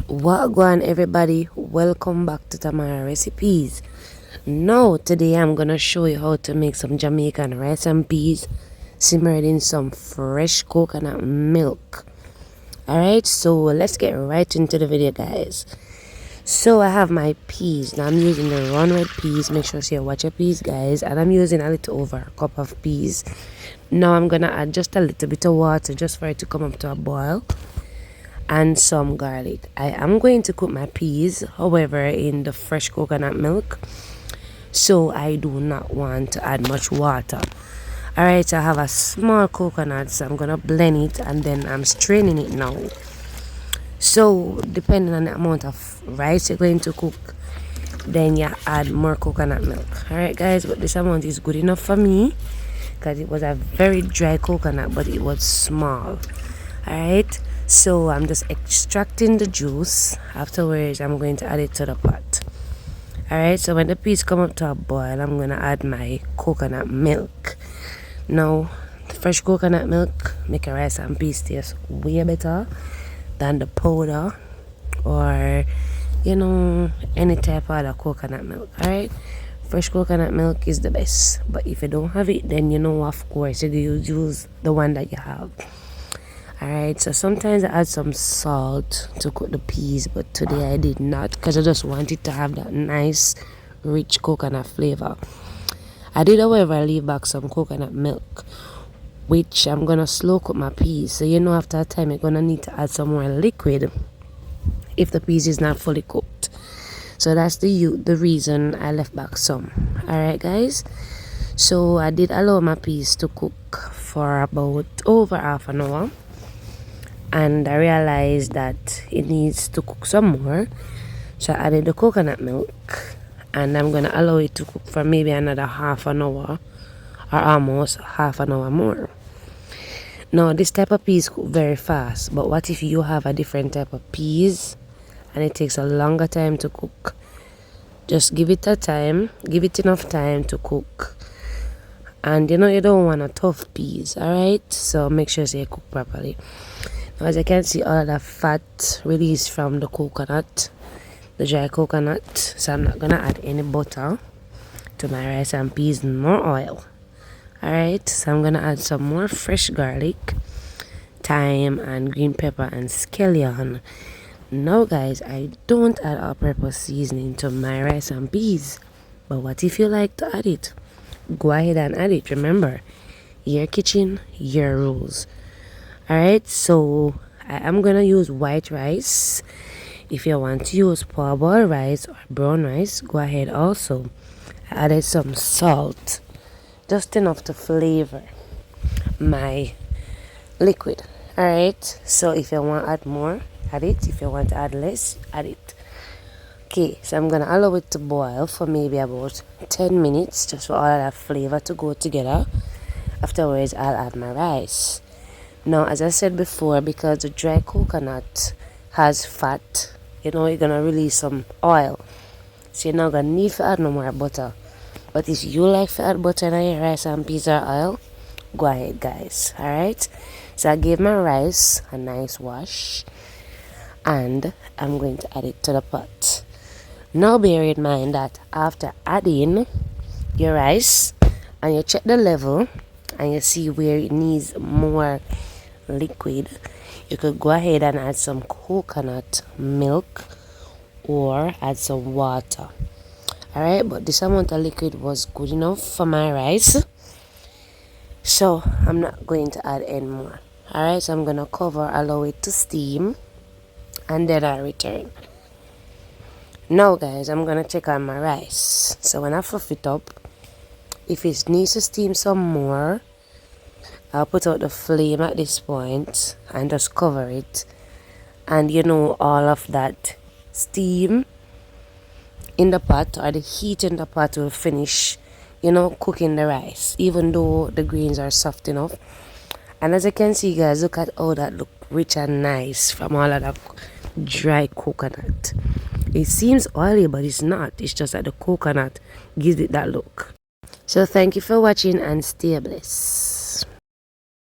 What go on, everybody? Welcome back to Tamara Recipes. Now today I'm gonna show you how to make some Jamaican rice and peas simmered in some fresh coconut milk. Alright, so let's get right into the video, guys. So I have my peas. Now I'm using the run red peas. Make sure you watch your peas, guys. And I'm using a little over a cup of peas. Now I'm gonna add just a little bit of water just for it to come up to a boil, and some garlic. I am going to cook my peas, however, in the fresh coconut milk, so I do not want to add much water. Alright, I have a small coconut, so I'm gonna blend it and then I'm straining it now. So depending on the amount of rice you're going to cook, then you add more coconut milk. Alright guys, but this amount is good enough for me because it was a very dry coconut, but it was small. Alright, so I'm just extracting the juice. Afterwards I'm going to add it to the pot. Alright, so when the peas come up to a boil, I'm going to add my coconut milk. Now the fresh coconut milk make a rice and peas taste way better than the powder or any type of other coconut milk. Alright, fresh coconut milk is the best, but if you don't have it, then of course you use the one that you have. Alright, so sometimes I add some salt to cook the peas, but today I did not because I just wanted to have that nice rich coconut flavor. I did, however, leave back some coconut milk, which I'm gonna slow cook my peas. So after a time you're gonna need to add some more liquid if the peas is not fully cooked. So that's the reason I left back some. Alright guys, so I did allow my peas to cook for about over half an hour, and I realized that it needs to cook some more, so I added the coconut milk, and I'm gonna allow it to cook for maybe another half an hour or almost half an hour more. Now this type of peas cook very fast, but what if you have a different type of peas and it takes a longer time to cook? Just give it enough time to cook. And you don't want a tough peas. Alright, so make sure you cook properly. Now, as you can see, all the fat released from the coconut, the dry coconut. So I'm not gonna add any butter to my rice and peas, nor oil. Alright, so I'm gonna add some more fresh garlic, thyme and green pepper and scallion. Now guys, I don't add all-purpose seasoning to my rice and peas, but what if you like to add it? Go ahead and add it. Remember, your kitchen, your rules. Alright, so I am gonna use white rice. If you want to use parboiled rice or brown rice, go ahead also. I added some salt, just enough to flavor my liquid. Alright, so if you want to add more, add it. If you want to add less, add it. Okay, so I'm gonna allow it to boil for maybe about 10 minutes, just for all of that flavor to go together. Afterwards I'll add my rice. Now, as I said before, because the dry coconut has fat, you're gonna release some oil, so you're not gonna need to add no more butter. But if you like to add butter in your rice and peas or oil, go ahead guys. Alright, so I gave my rice a nice wash and I'm going to add it to the pot. Now bear in mind that after adding your rice and you check the level and you see where it needs more liquid, you could go ahead and add some coconut milk or add some water. Alright, but this amount of liquid was good enough for my rice, so I'm not going to add any more. Alright, so I'm gonna cover, allow it to steam, and then I'll return. Now guys, I'm gonna check on my rice. So when I fluff it up, if it needs to steam some more, I'll put out the flame at this point and just cover it, and all of that steam in the pot or the heat in the pot will finish cooking the rice, even though the grains are soft enough. And as you can see guys, look at how that look rich and nice from all of that dry coconut. It seems oily, but it's not. It's just that the coconut gives it that look. So thank you for watching and stay blessed.